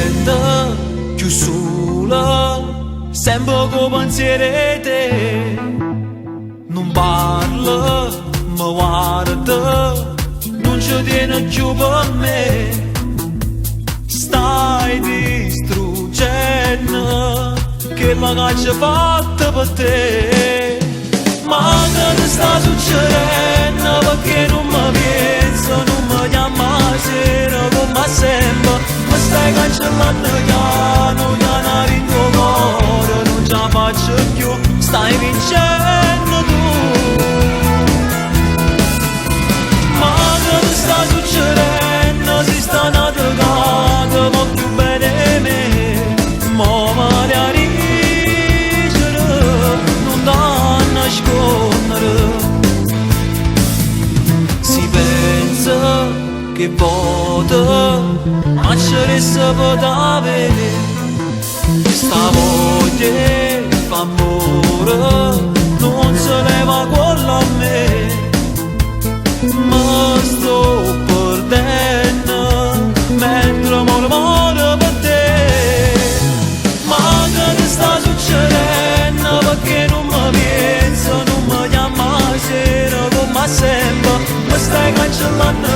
sento più sola, sempre con pensieri te. Non parla, mi guarda, non ci tiene più per me. Stai distruggendo che la caccia fatta per te. Ma che sta succedendo perché non mi penso, non mi chiama sera come sempre. Mi stai cancellando piano piano il tuo cuore, non ce la faccio più, stai vincendo tu. Ma che sta succedendo, si sta annatacando, ma più bene me, ma male a rigere, non da nascondere. Si pensa che vota, ma ci resta per avere. Sta voglia fa amore, non se leva quella a me. Ma sto perdendo mentre muore per te. Ma che sta succedendo perché non mi penso, non mi chiama sera come sempre. Mi stai cancellando